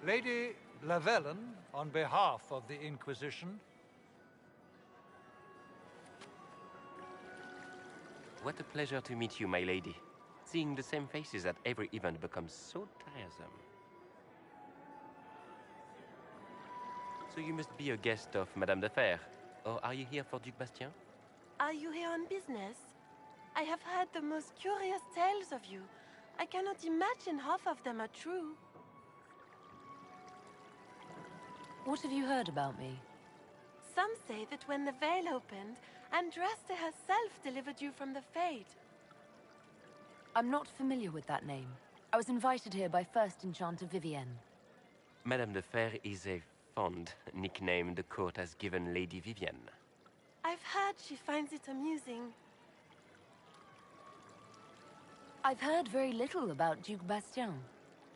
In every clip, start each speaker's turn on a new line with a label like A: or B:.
A: Lady Lavellen, on behalf of the Inquisition.
B: What a pleasure to meet you, my lady. Seeing the same faces at every event becomes so tiresome. So you must be a guest of Madame de Fer, or are you here for Duc Bastien?
C: Are you here on business? I have heard the most curious tales of you. I cannot imagine half of them are true.
D: What have you heard about me?
C: Some say that when the veil opened, Andraste herself delivered you from the Fate.
D: I'm not familiar with that name. I was invited here by First Enchanter Vivienne.
B: Madame de Fer is a fond nickname the court has given Lady Vivienne.
C: I've heard she finds it amusing.
D: I've heard very little about Duc Bastien.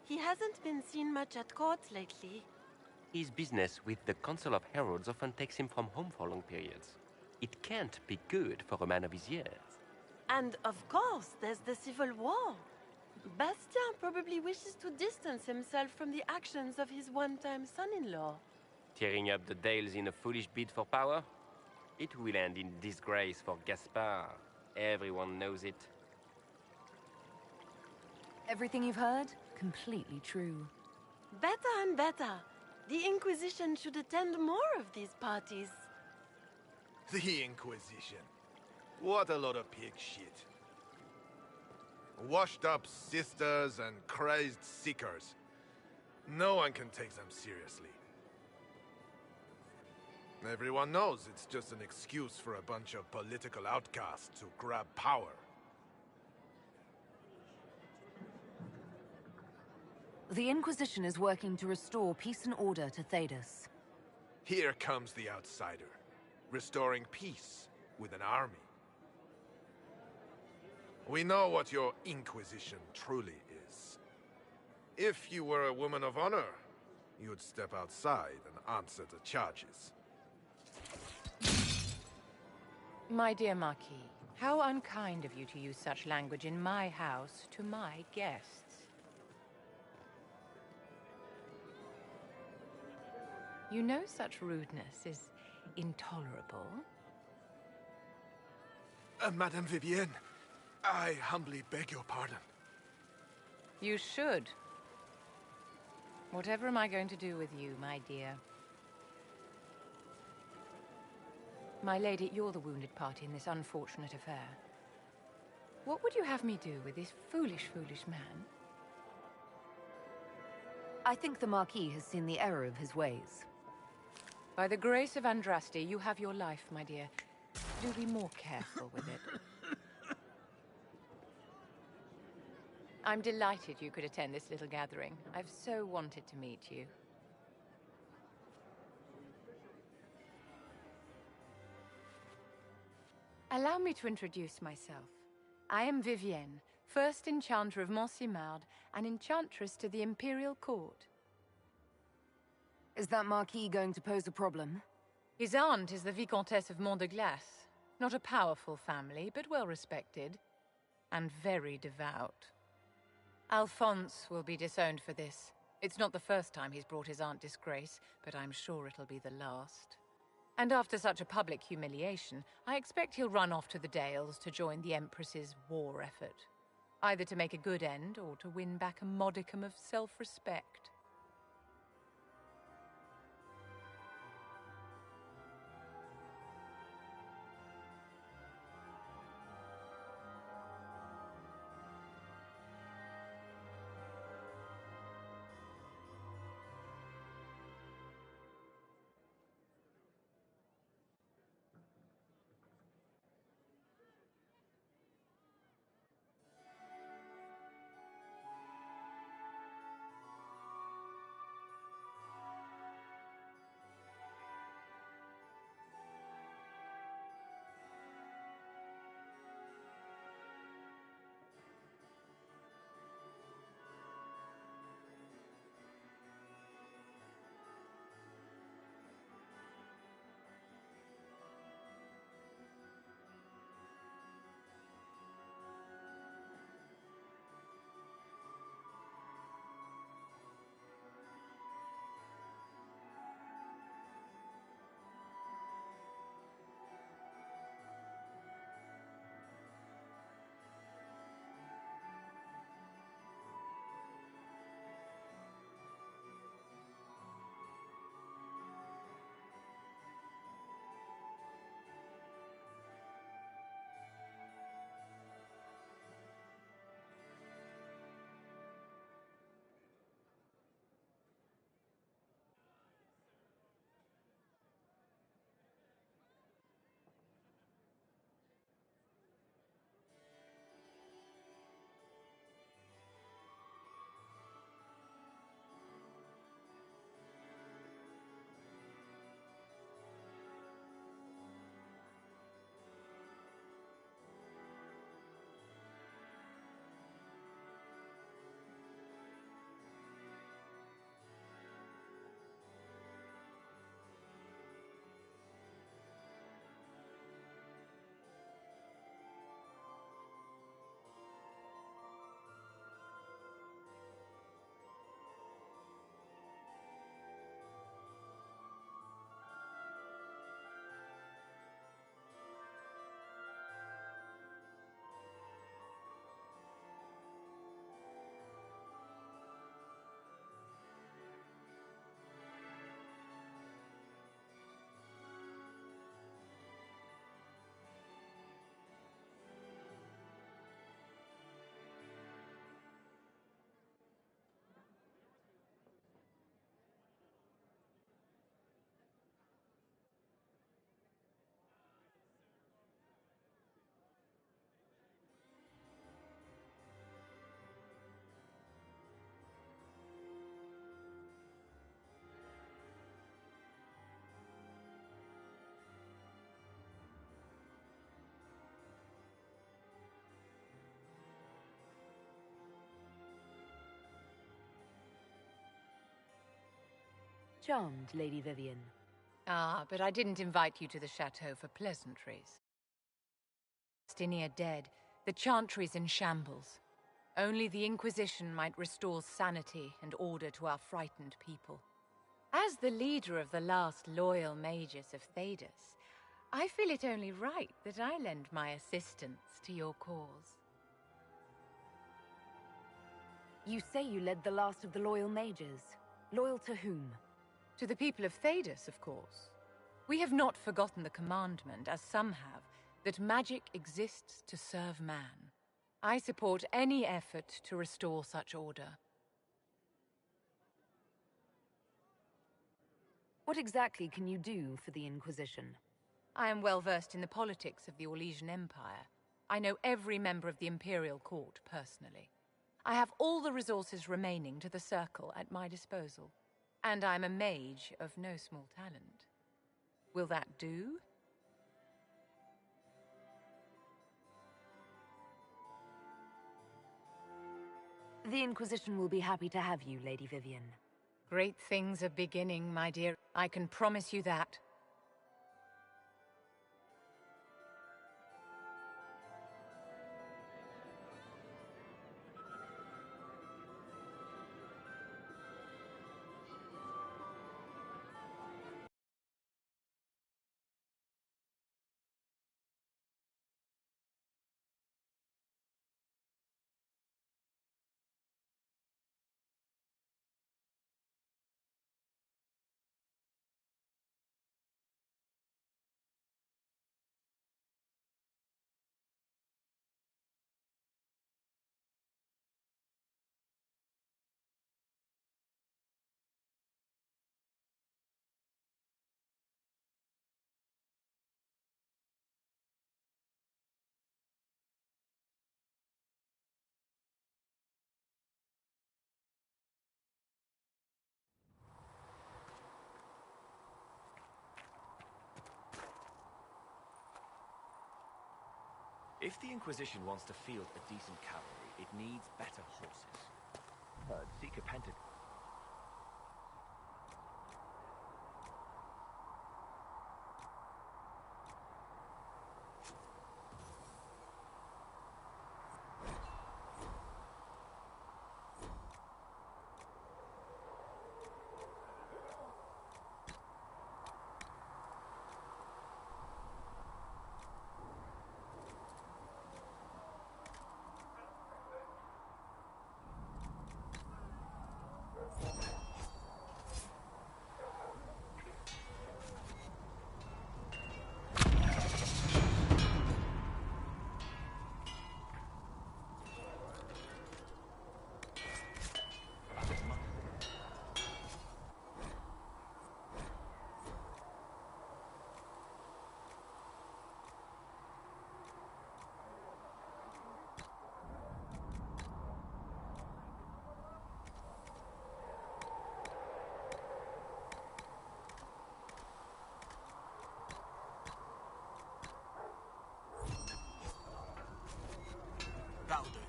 C: He hasn't been seen much at court lately.
B: His business with the Council of Heralds often takes him from home for long periods. It can't be good for a man of his years.
C: And of course, there's the civil war. Bastien probably wishes to distance himself from the actions of his one-time son-in-law.
B: Tearing up the Dales in a foolish bid for power? It will end in disgrace for Gaspard. Everyone knows it.
D: Everything you've heard? Completely true.
C: Better and better. The Inquisition should attend more of these parties.
E: The Inquisition. What a lot of pig shit. Washed up sisters and crazed seekers. No one can take them seriously. Everyone knows it's just an excuse for a bunch of political outcasts to grab power.
D: The Inquisition is working to restore peace and order to Thedas.
E: Here comes the outsider, restoring peace with an army. We know what your Inquisition truly is. If you were a woman of honor, you'd step outside and answer the charges.
F: My dear Marquis, how unkind of you to use such language in my house to my guests. You know such rudeness is intolerable.
E: Madame Vivienne, I humbly beg your pardon.
F: You should. Whatever am I going to do with you, my dear? My lady, you're the wounded party in this unfortunate affair. What would you have me do with this foolish, foolish man?
D: I think the Marquis has seen the error of his ways.
F: By the grace of Andraste, you have your life, my dear. Do be more careful with it. I'm delighted you could attend this little gathering. I've so wanted to meet you. Allow me to introduce myself. I am Vivienne, first enchanter of Montsimard and enchantress to the Imperial Court.
D: Is that Marquis going to pose a problem?
F: His aunt is the Vicomtesse of Mont de Glace. Not a powerful family, but well respected. And very devout. Alphonse will be disowned for this. It's not the first time he's brought his aunt disgrace, but I'm sure it'll be the last. And after such a public humiliation, I expect he'll run off to the Dales to join the Empress's war effort. Either to make a good end, or to win back a modicum of self-respect.
D: charmed, Lady Vivian?
F: Ah, but I didn't invite you to the chateau for pleasantries. Stinia dead, the Chantry's in shambles. Only the Inquisition might restore sanity and order to our frightened people. As the leader of the last loyal mages of Thedas, I feel it only right that I lend my assistance to your cause.
D: You say you led the last of the loyal mages. Loyal to whom?
F: To the people of Thedas, of course. We have not forgotten the commandment, as some have, that magic exists to serve man. I support any effort to restore such order.
D: What exactly can you do for the Inquisition?
F: I am well versed in the politics of the Orlesian Empire. I know every member of the Imperial Court personally. I have all the resources remaining to the Circle at my disposal. And I'm a mage of no small talent. Will that do?
D: The Inquisition will be happy to have you, Lady Vivian.
F: Great things are beginning, my dear. I can promise you that.
G: If the Inquisition wants to field a decent cavalry, it needs better horses. Seek a pentagon.
H: That'll do.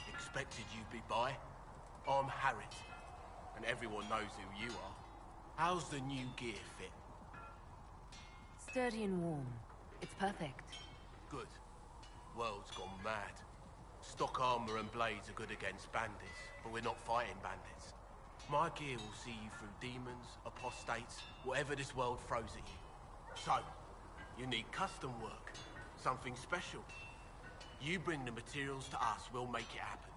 H: Expected you'd be by. I'm Harris, and everyone knows who you are. How's the new gear fit?
D: Sturdy and warm. It's perfect.
H: Good. World's gone mad. Stock armor and blades are good against bandits, but we're not fighting bandits. My gear will see you through demons, apostates, whatever this world throws at you. So, you need custom work, something special. You bring the materials to us, we'll make it happen.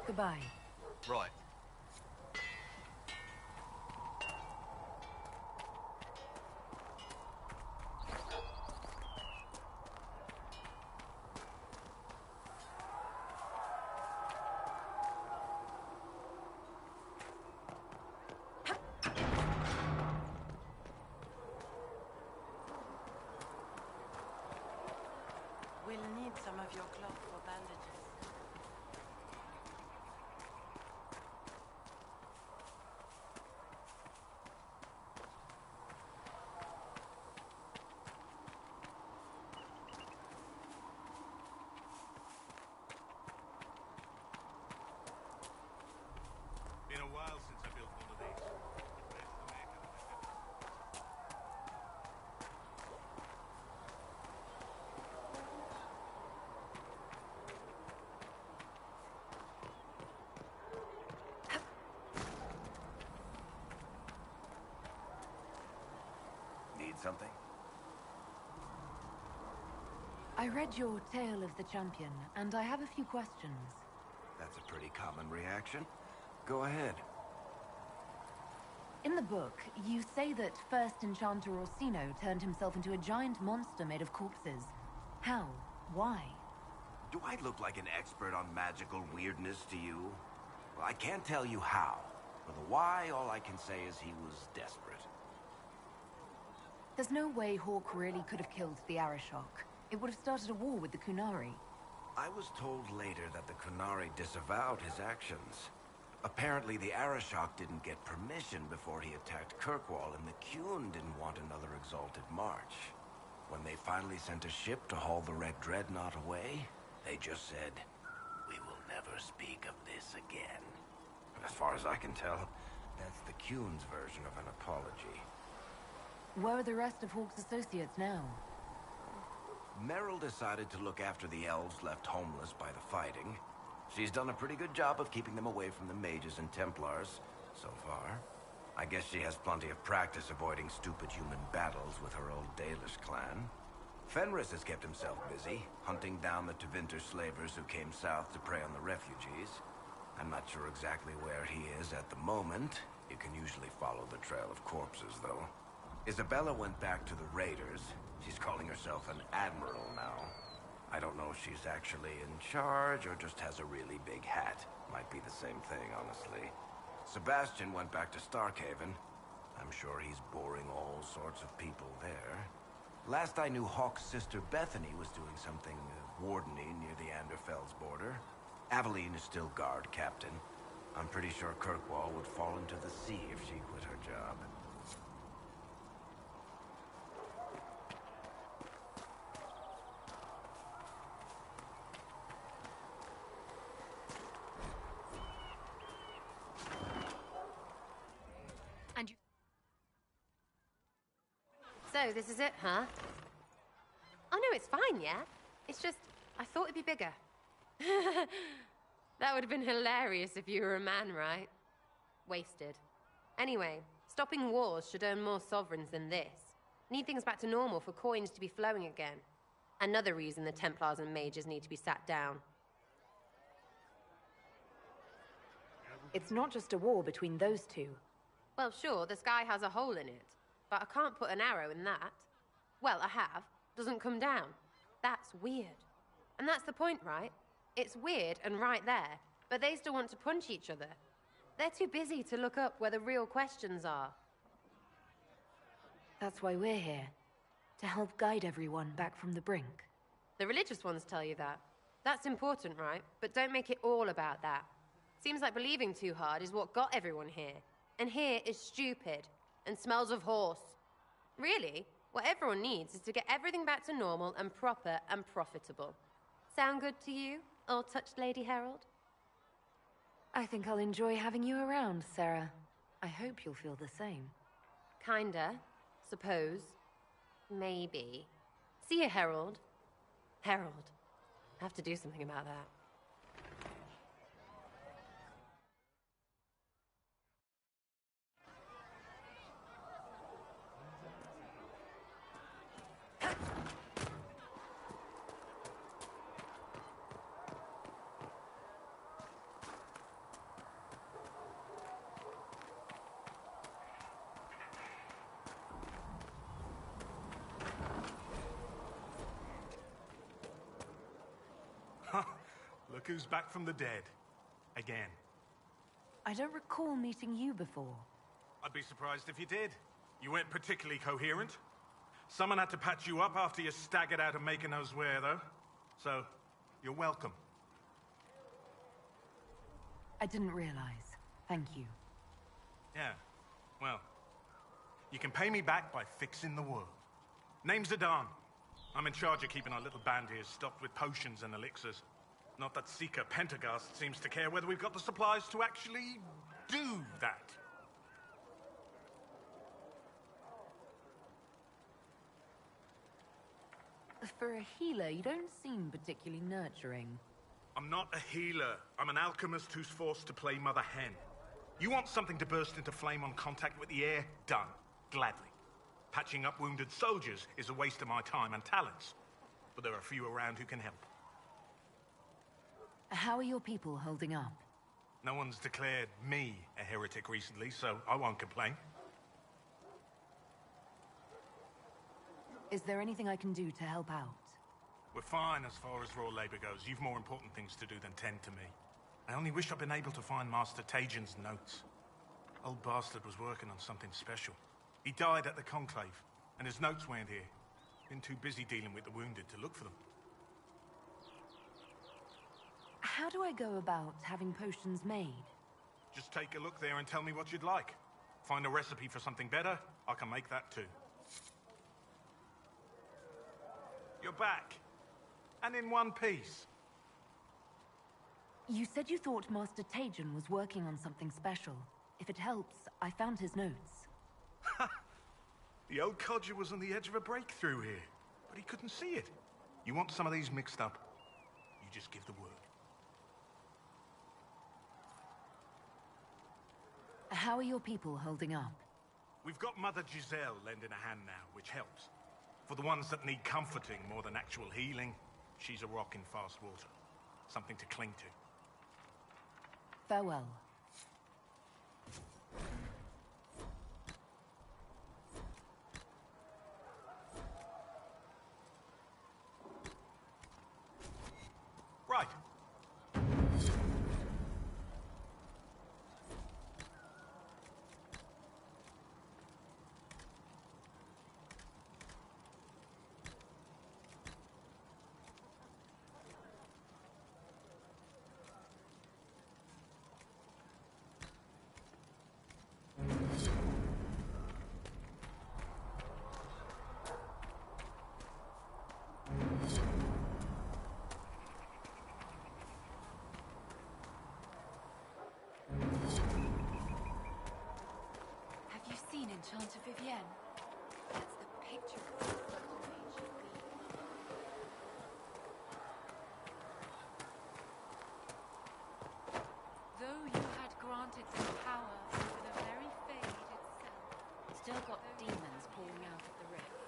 D: Goodbye.
H: Right.
C: We'll need some of your cloth for bandages.
I: something?
D: I read your Tale of the Champion, and I have a few questions.
I: That's a pretty common reaction. Go ahead.
D: In the book, you say that first Enchanter Orsino turned himself into a giant monster made of corpses. How? Why?
I: Do I look like an expert on magical weirdness to you? Well, I can't tell you how. For the why, all I can say is he was desperate.
D: There's no way Hawk really could have killed the Arashok. It would have started a war with the Kunari.
I: I was told later that the Kunari disavowed his actions. Apparently, the Arashok didn't get permission before he attacked Kirkwall, and the Qun didn't want another exalted march. When they finally sent a ship to haul the Red Dreadnought away, they just said, "We will never speak of this again." As far as I can tell, that's the Qun's version of an apology.
D: Where are the rest of Hawk's associates now?
I: Meryl decided to look after the elves left homeless by the fighting. She's done a pretty good job of keeping them away from the mages and Templars, so far. I guess she has plenty of practice avoiding stupid human battles with her old Dalish clan. Fenris has kept himself busy, hunting down the Tevinter slavers who came south to prey on the refugees. I'm not sure exactly where he is at the moment. You can usually follow the trail of corpses, though. Isabella went back to the raiders. She's calling herself an admiral now. I don't know if she's actually in charge or just has a really big hat. Might be the same thing, honestly. Sebastian went back to Starkhaven. I'm sure he's boring all sorts of people there. Last I knew, Hawk's sister Bethany was doing something wardening near the Anderfell's border. Aveline is still guard captain. I'm pretty sure Kirkwall would fall into the sea if she quit her job.
J: So, this is it, huh? Oh no, it's fine, yeah? It's just, I thought it'd be bigger. That would have been hilarious if you were a man, right? Wasted. Anyway, stopping wars should earn more sovereigns than this. Need things back to normal for coins to be flowing again. Another reason the Templars and mages need to be sat down.
D: It's not just a war between those two.
J: Well, sure, the sky has a hole in it. But I can't put an arrow in that. Well, I have. Doesn't come down. That's weird. And that's the point, right? It's weird and right there, but they still want to punch each other. They're too busy to look up where the real questions are.
D: That's why we're here. To help guide everyone back from the brink.
J: The religious ones tell you that. That's important, right? But don't make it all about that. Seems like believing too hard is what got everyone here. And here is stupid. And smells of horse. Really, what everyone needs is to get everything back to normal and proper and profitable. Sound good to you, old-touched Lady Herald?
D: I think I'll enjoy having you around, Sarah. I hope you'll feel the same.
J: Kinda. Suppose. Maybe. See you, Herald. Herald. I have to do something about that.
K: Look who's back from the dead. Again.
D: I don't recall meeting you before.
K: I'd be surprised if you did. You weren't particularly coherent. Someone had to patch you up after you staggered out of making knows where, though. So, you're welcome.
D: I didn't realize. Thank you.
K: Yeah, well, you can pay me back by fixing the world. Name's Adan. I'm in charge of keeping our little band here stocked with potions and elixirs. Not that Seeker Pentagast seems to care whether we've got the supplies to actually do that.
D: For a healer, you don't seem particularly nurturing.
K: I'm not a healer. I'm an alchemist who's forced to play Mother Hen. You want something to burst into flame on contact with the air? Done. Gladly. Patching up wounded soldiers is a waste of my time and talents. But there are few around who can help.
D: How are your people holding up?
K: No one's declared me a heretic recently, so I won't complain.
D: Is there anything I can do to help out?
K: We're fine as far as raw labor goes. You've more important things to do than tend to me. I only wish I'd been able to find Master Tajin's notes. Old bastard was working on something special. He died at the Conclave, and his notes weren't here. Been too busy dealing with the wounded to look for them.
D: How do I go about having potions made?
K: Just take a look there and tell me what you'd like. Find a recipe for something better, I can make that too. You're back. And in one piece.
D: You said you thought Master Tajin was working on something special. If it helps, I found his notes.
K: The old codger was on the edge of a breakthrough here, but he couldn't see it. You want some of these mixed up? You just give the word.
D: How are your people holding up?
K: We've got Mother Giselle lending a hand now, which helps. For the ones that need comforting more than actual healing, she's a rock in fast water. Something to cling to.
D: Farewell.
K: Right.
L: Have you seen Enchanter Vivienne? That's the picture of the page should be. Though you had granted them power over the very fade itself,
D: Still got demons pouring out of the rift.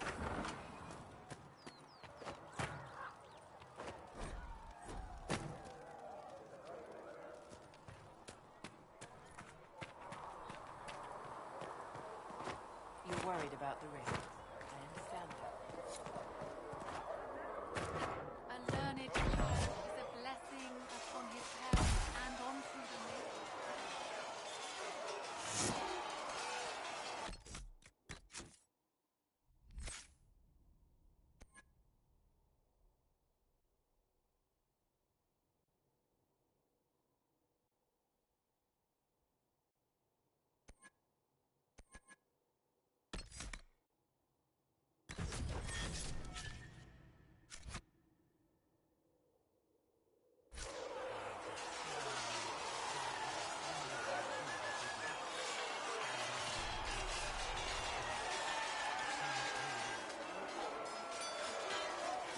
L: you're worried about the rift. I understand that. A learned child is a blessing upon his parents and onto the nation.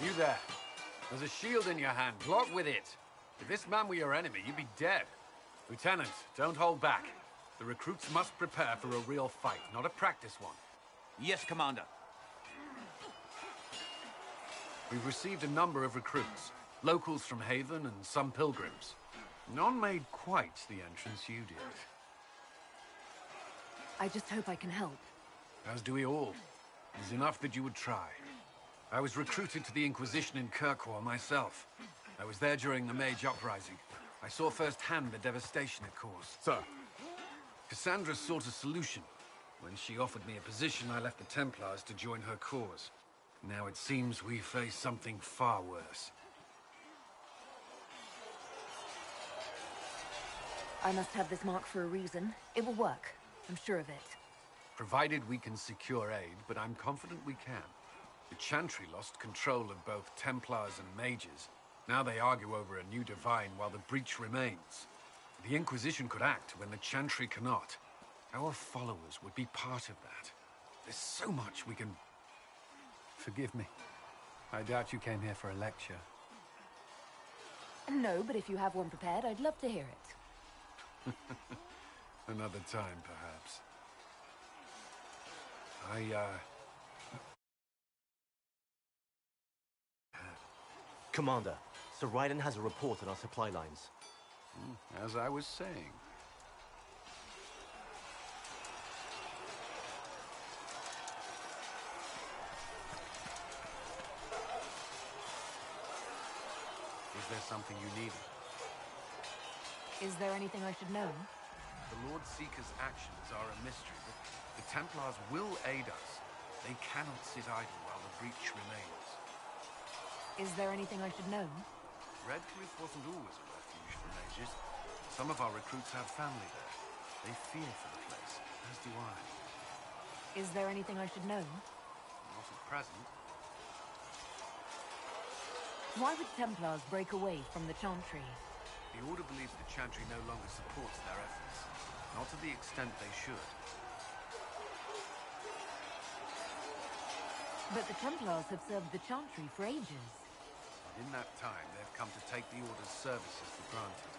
M: You there. There's a shield in your hand. Block with it. If this man were your enemy, you'd be dead. Lieutenant, don't hold back. The recruits must prepare for a real fight, not a practice one.
N: Yes, Commander.
M: We've received a number of recruits. Locals from Haven and some pilgrims. None made quite the entrance you did.
D: I just hope I can help.
M: As do we all. It is enough that you would try. I was recruited to the Inquisition in Kirkwall myself. I was there during the Mage Uprising. I saw firsthand the devastation it caused.
E: Sir.
M: Cassandra sought a solution. When she offered me a position, I left the Templars to join her cause. Now it seems we face something far worse.
D: I must have this mark for a reason. It will work. I'm sure of it.
M: Provided we can secure aid, but I'm confident we can. The Chantry lost control of both Templars and Mages. Now they argue over a new Divine while the breach remains. The Inquisition could act when the Chantry cannot. Our followers would be part of that. There's so much we can...
O: Forgive me. I doubt you came here for a lecture.
D: No, but if you have one prepared, I'd love to hear it.
M: Another time, perhaps.
G: Commander, Sir Ryden has a report on our supply lines.
M: As I was saying. Is there something you needed?
D: Is there anything I should know?
M: The Lord Seeker's actions are a mystery, but the Templars will aid us. They cannot sit idle while the breach remains.
D: Is there anything I should know?
M: Redcliffe wasn't always a refuge for mages. Some of our recruits have family there. They fear for the place, as do I.
D: Is there anything I should know?
M: Not at present.
D: Why would Templars break away from the Chantry?
M: The Order believes the Chantry no longer supports their efforts. Not to the extent they should.
D: But the Templars have served the Chantry for ages.
M: In that time, they've come to take the Order's services for granted.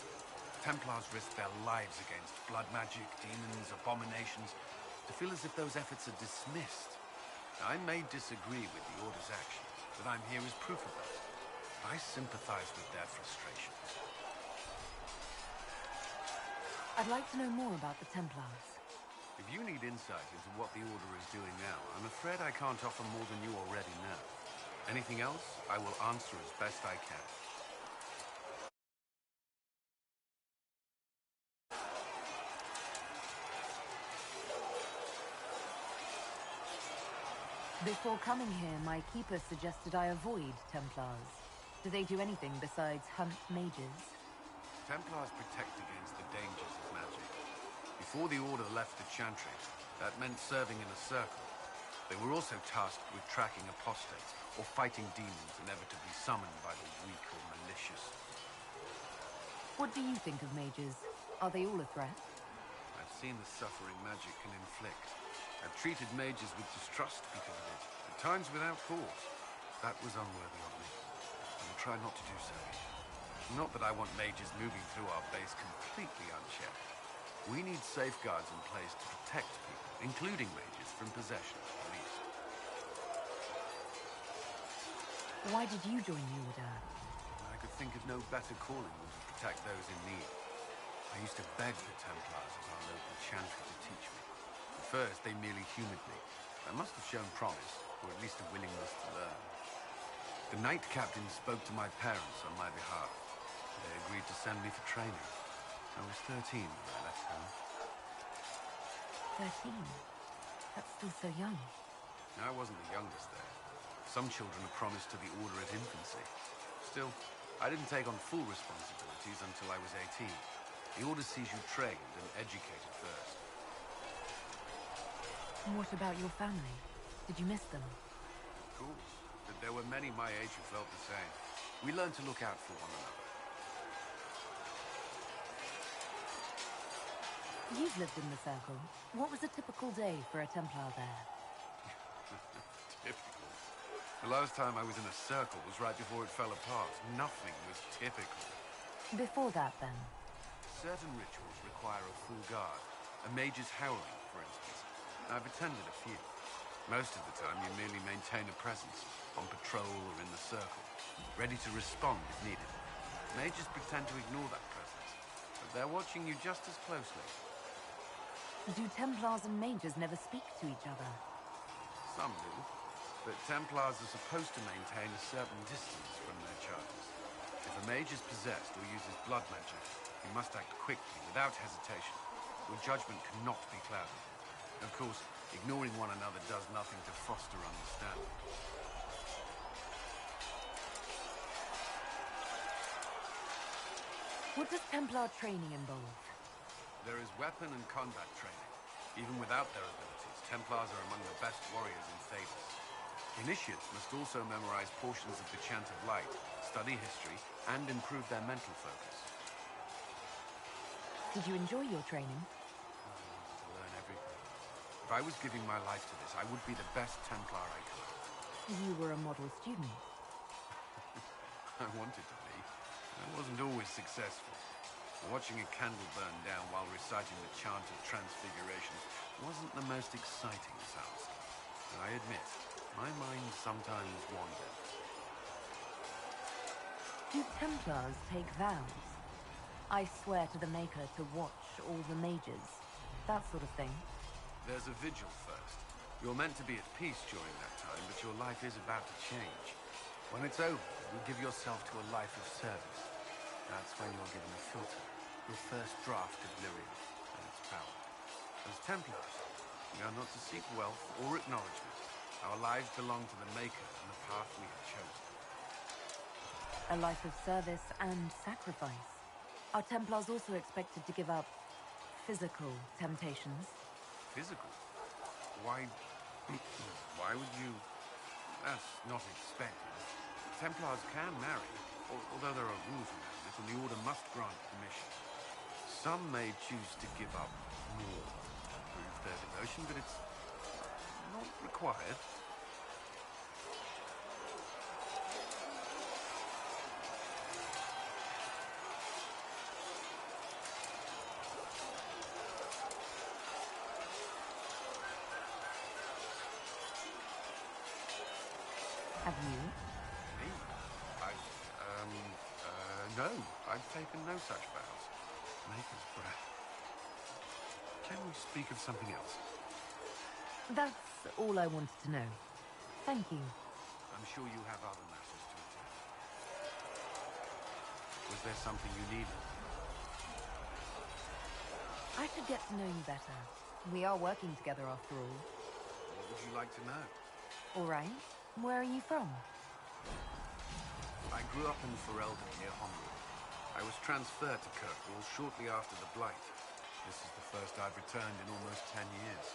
M: Templars risk their lives against blood magic, demons, abominations, to feel as if those efforts are dismissed. I may disagree with the Order's actions, but I'm here as proof of that. I sympathize with their frustrations.
D: I'd like to know more about the Templars.
M: If you need insight into what the Order is doing now, I'm afraid I can't offer more than you already know. Anything else, I will answer as best I can.
D: Before coming here, my keeper suggested I avoid Templars. Do they do anything besides hunt mages?
M: Templars protect against the dangers of magic. Before the Order left the Chantry, that meant serving in a circle. They were also tasked with tracking apostates, or fighting demons inevitably summoned by the weak or malicious.
D: What do you think of mages? Are they all a threat?
M: I've seen the suffering magic can inflict. I've treated mages with distrust because of it, at times without cause. That was unworthy of me. I will try not to do so. Not that I want mages moving through our base completely unchecked. We need safeguards in place to protect people, including mages, from possession, at least.
D: Why did you join the Order?
M: I could think of no better calling than to protect those in need. I used to beg the Templars at our local Chantry to teach me. At first, they merely humored me. I must have shown promise, or at least a willingness to learn. The Knight Captain spoke to my parents on my behalf. They agreed to send me for training. I was 13 when I left home.
D: 13? That's still so young.
M: I wasn't the youngest there. Some children are promised to the Order at infancy. Still, I didn't take on full responsibilities until I was 18. The Order sees you trained and educated first.
D: What about your family? Did you miss them?
M: Of course, but there were many my age who felt the same. We learned to look out for one another.
D: You've lived in the Circle. What was a typical day for a Templar there?
M: Typical? The last time I was in a circle was right before it fell apart. Nothing was typical.
D: Before that, then?
M: Certain rituals require a full guard. A mage's howling, for instance. I've attended a few. Most of the time, you merely maintain a presence, on patrol or in the circle, ready to respond if needed. Mages pretend to ignore that presence, but they're watching you just as closely.
D: Do Templars and mages never speak to each other?
M: Some do, but Templars are supposed to maintain a certain distance from their charges. If a mage is possessed or uses blood magic, he must act quickly, without hesitation. Your judgment cannot be clouded. Of course, ignoring one another does nothing to foster understanding.
D: What does Templar training involve?
M: There is weapon and combat training. Even without their abilities, Templars are among the best warriors in Thedas. Initiates must also memorize portions of the Chant of Light, study history, and improve their mental focus.
D: Did you enjoy your training?
M: I wanted to learn everything. If I was giving my life to this, I would be the best Templar I could.
D: You were a model student.
M: I wanted to be. I wasn't always successful. Watching a candle burn down while reciting the chant of transfiguration wasn't the most exciting task. I admit, my mind sometimes wandered.
D: Do Templars take vows? I swear to the Maker to watch all the mages. That sort of thing.
M: There's a vigil first. You're meant to be at peace during that time, but your life is about to change. When it's over, you give yourself to a life of service. That's when you're given a filter, your first draft of Lyrium and its power. As Templars, we are not to seek wealth or acknowledgement. Our lives belong to the Maker and the path we have chosen.
D: A life of service and sacrifice. Are Templars also expected to give up physical temptations?
M: Physical? Why... why would you... That's not expected. Templars can marry, although there are rules around it, and the Order must grant permission. Some may choose to give up more to prove their devotion, but it's not required.
D: Have you?
M: Me? No. I've taken no such vows. Maker's breath. Can we speak of something else?
D: That's all I wanted to know. Thank you.
M: I'm sure you have other matters to attend. Was there something you needed?
D: I should get to know you better. We are working together after all.
M: What would you like to know?
D: All right. Where are you from?
M: I grew up in Ferelden near Homewood. I was transferred to Kirkwall shortly after the Blight. This is the first I've returned in almost 10 years.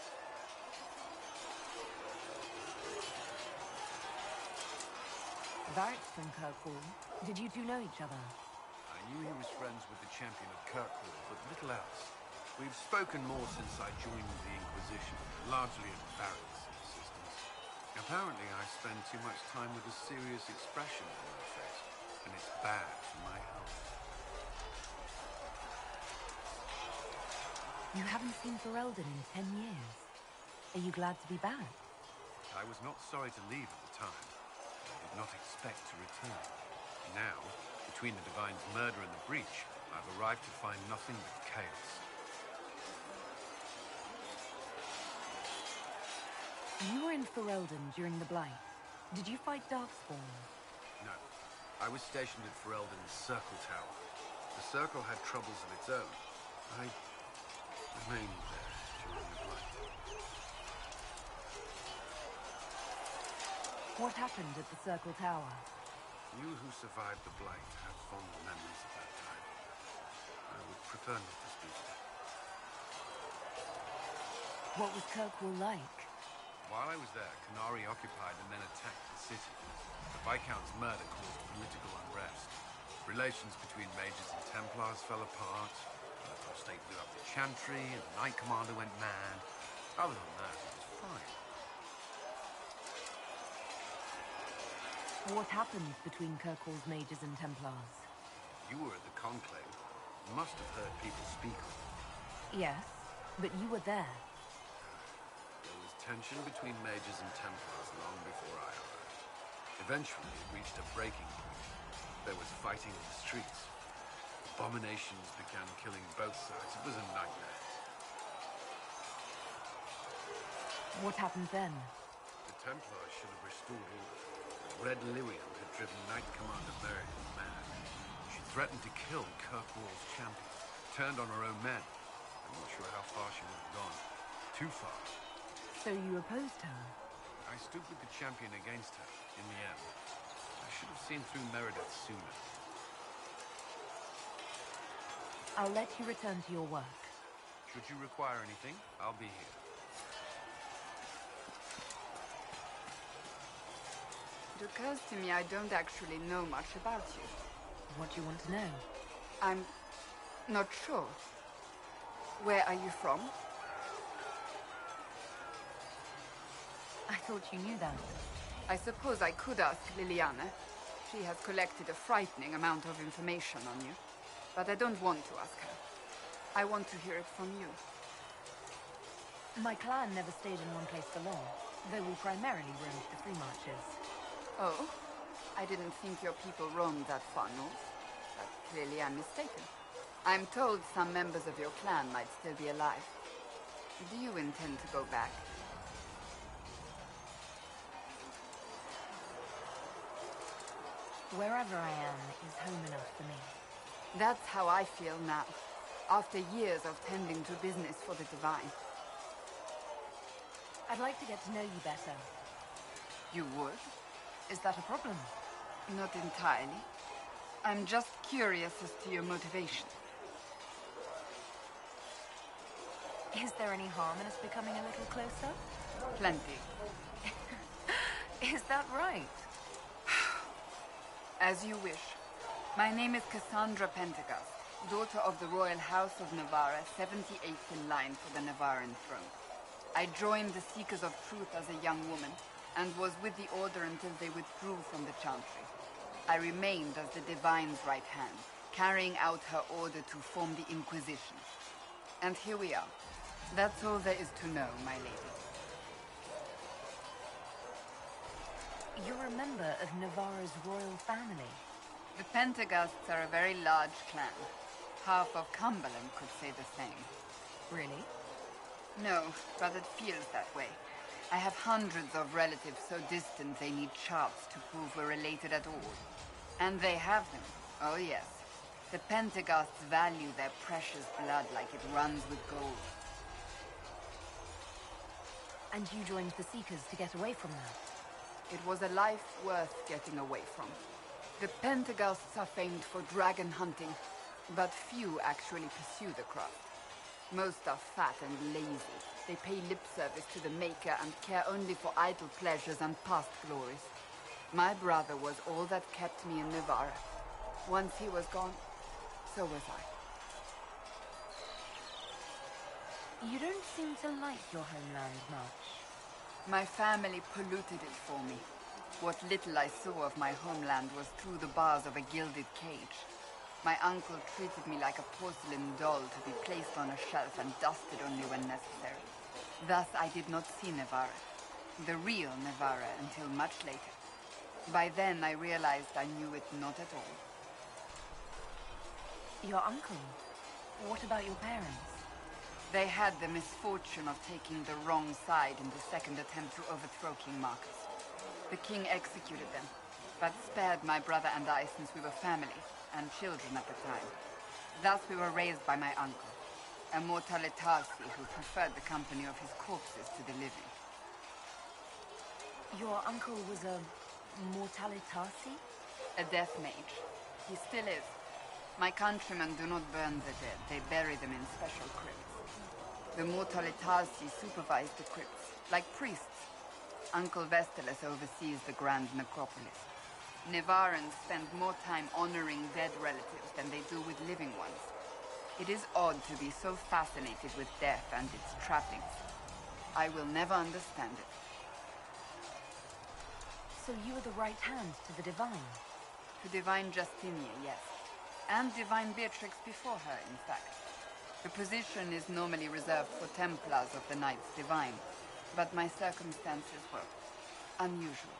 D: Varric's from Kirkwall. Did you two know each other?
M: I knew he was friends with the champion of Kirkwall, but little else. We've spoken more since I joined the Inquisition, largely at Varric's insistence. Apparently, I spend too much time with a serious expression on my face, and it's bad for my health.
D: You haven't seen Ferelden in 10 years. Are you glad to be back?
M: I was not sorry to leave at the time. I did not expect to return. Now, between the Divine's murder and the breach, I've arrived to find nothing but chaos.
D: You were in Ferelden during the Blight. Did you fight Darkspawn?
M: No. I was stationed at Ferelden's Circle Tower. The Circle had troubles of its own. I remained there during the Blight.
D: What happened at the Circle Tower?
M: You who survived the Blight have fond memories of that time. I would prefer not to speak of it.
D: What was Kirkwall like?
M: While I was there, Canary occupied and then attacked the city. The Viscount's murder caused political unrest. Relations between mages and Templars fell apart. The apostate blew up the Chantry, and the Knight Commander went mad. Other than that, it was fine.
D: What happened between Kirkwall's mages and Templars?
M: You were at the Conclave. You must have heard people speak of it.
D: Yes, but you were there.
M: There was tension between mages and Templars long before I arrived. Eventually, it reached a breaking point. There was fighting in the streets. Abominations began killing both sides. It was a nightmare.
D: What happened then?
M: The Templars should have restored order. Red Lyrium had driven Knight Commander Meredith mad. She threatened to kill Kirkwall's champion, turned on her own men. I'm not sure how far she would have gone. Too far.
D: So you opposed her?
M: I stood with the champion against her, in the end. I should have seen through Meredith sooner.
D: I'll let you return to your work.
M: Should you require anything, I'll be here.
L: It occurs to me I don't actually know much about you.
D: What do you want to know?
L: I'm not sure. Where are you from?
D: I thought you knew that.
L: I suppose I could ask Liliana. She has collected a frightening amount of information on you. But I don't want to ask her. I want to hear it from you.
D: My clan never stayed in one place for long, though we primarily roamed the free marches.
L: Oh? I I didn't think your people roamed that far north, but clearly I'm mistaken. I'm told some members of your clan might still be alive. Do you intend to go back?
D: Wherever I am is home enough for me.
L: That's how I feel now, after years of tending to business for the Divine.
D: I'd like to get to know you better.
L: You would?
D: Is that a problem?
L: Not entirely. I'm just curious as to your motivation.
D: Is there any harm in us becoming a little closer?
L: Plenty.
D: Is that right?
L: As you wish. My name is Cassandra Pentegast, daughter of the Royal House of Navarra, 78th in line for the Navarran throne. I joined the Seekers of Truth as a young woman, and was with the Order until they withdrew from the Chantry. I remained as the Divine's right hand, carrying out her order to form the Inquisition. And here we are. That's all there is to know, my lady.
D: You're a member of Navarra's royal family.
L: The Pentegasts are a very large clan. Half of Cumberland could say the same.
D: Really?
L: No, but it feels that way. I have hundreds of relatives so distant they need charts to prove we're related at all. And they have them. Oh yes. The Pentegasts value their precious blood like it runs with gold.
D: And you joined the Seekers to get away from that?
L: It was a life worth getting away from. The Pentegasts are famed for dragon hunting, but few actually pursue the craft. Most are fat and lazy. They pay lip service to the Maker and care only for idle pleasures and past glories. My brother was all that kept me in Navarra. Once he was gone, so was I.
D: You don't seem to like your homeland much.
L: My family polluted it for me. What little I saw of my homeland was through the bars of a gilded cage. My uncle treated me like a porcelain doll to be placed on a shelf and dusted only when necessary. Thus I did not see Navarra, the real Navarra, until much later. By then I realized I knew it not at all.
D: Your uncle? What about your parents?
L: They had the misfortune of taking the wrong side in the second attempt to overthrow King Marcus. The king executed them, but spared my brother and I since we were family, and children at the time. Thus we were raised by my uncle, a mortale tarsi who preferred the company of his corpses to the living.
D: Your uncle was a mortale tarsi?
L: A death mage. He still is. My countrymen do not burn the dead, they bury them in special crypts. The mortale tarsi supervise the crypts, like priests. Uncle Vestalis oversees the grand necropolis. Navarrans spend more time honoring dead relatives than they do with living ones. It is odd to be so fascinated with death and its trappings. I will never understand it.
D: So you are the right hand to the Divine?
L: To Divine Justinia, yes. And Divine Beatrix before her, in fact. The position is normally reserved for Templars of the Knights Divine, but my circumstances were unusual.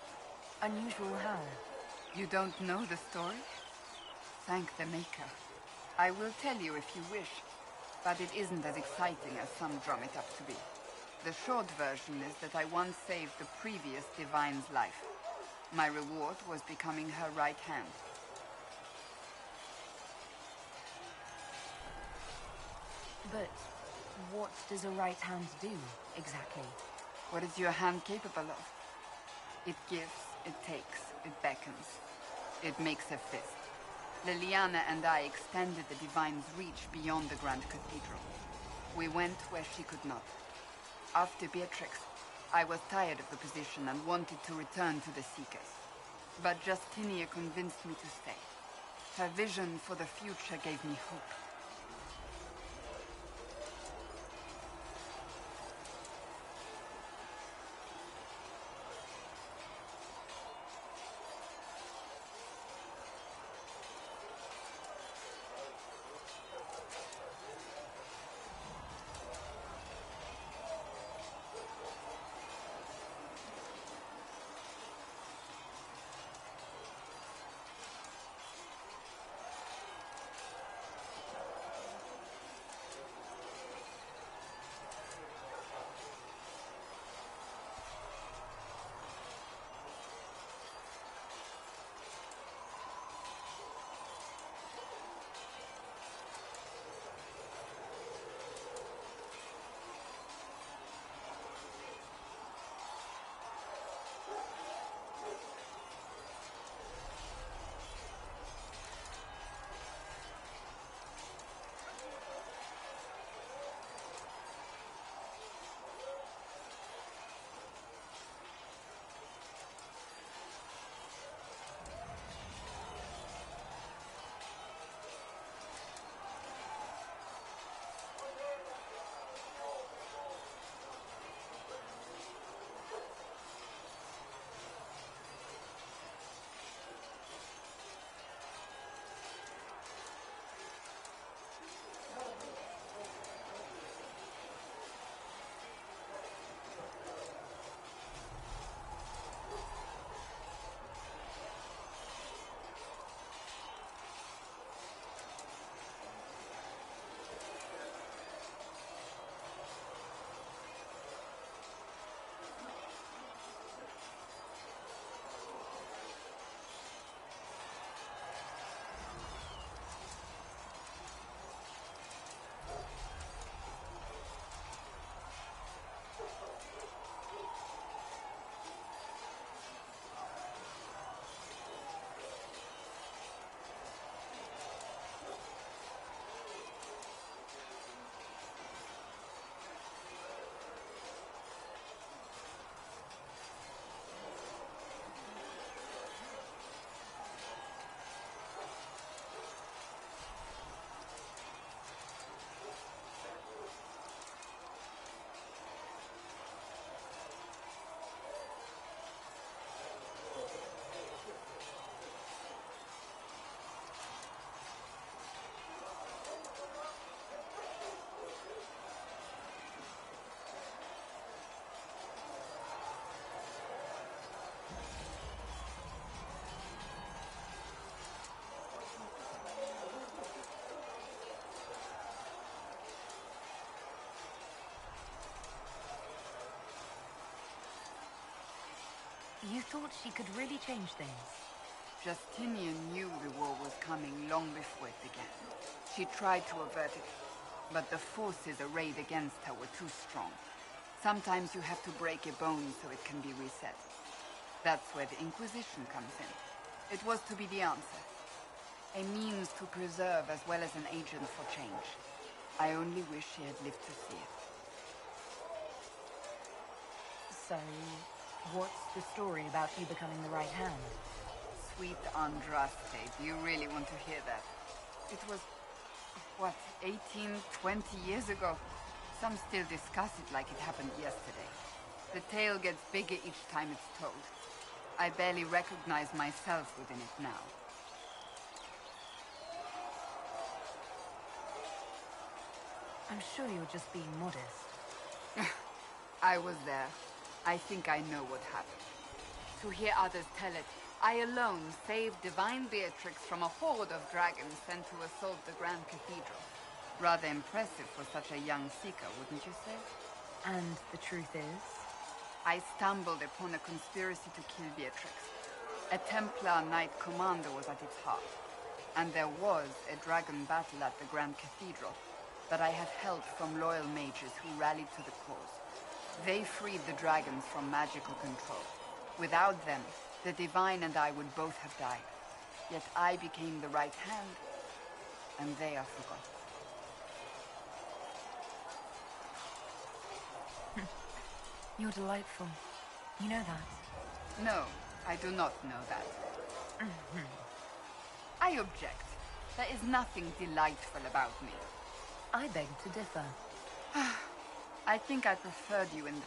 D: Unusual how?
L: You don't know the story? Thank the Maker. I will tell you if you wish, but it isn't as exciting as some drum it up to be. The short version is that I once saved the previous Divine's life. My reward was becoming her right hand.
D: But what does a right hand do, exactly?
L: What is your hand capable of? It gives, it takes, it beckons. It makes a fist. Liliana and I extended the Divine's reach beyond the Grand Cathedral. We went where she could not. After Beatrix, I was tired of the position and wanted to return to the Seekers. But Justinia convinced me to stay. Her vision for the future gave me hope.
D: You thought she could really change things?
L: Justinian knew the war was coming long before it began. She tried to avert it, but the forces arrayed against her were too strong. Sometimes you have to break a bone so it can be reset. That's where the Inquisition comes in. It was to be the answer. A means to preserve as well as an agent for change. I only wish she had lived to see it.
D: So, what's the story about you becoming the right hand?
L: Sweet Andraste, do you really want to hear that? It was, what, 18, 20 years ago? Some still discuss it like it happened yesterday. The tale gets bigger each time it's told. I barely recognize myself within it now.
D: I'm sure you're just being modest.
L: I was there. I think I know what happened. To hear others tell it, I alone saved Divine Beatrix from a horde of dragons sent to assault the Grand Cathedral. Rather impressive for such a young seeker, wouldn't you say?
D: And the truth is?
L: I stumbled upon a conspiracy to kill Beatrix. A Templar Knight Commander was at its heart. And there was a dragon battle at the Grand Cathedral, but I had help from loyal mages who rallied to the cause. They freed the dragons from magical control. Without them, the Divine and I would both have died. Yet I became the right hand, and they are forgotten.
D: You're delightful. You know that?
L: No, I do not know that. I object. There is nothing delightful about me.
D: I beg to differ.
L: I think I preferred you in the...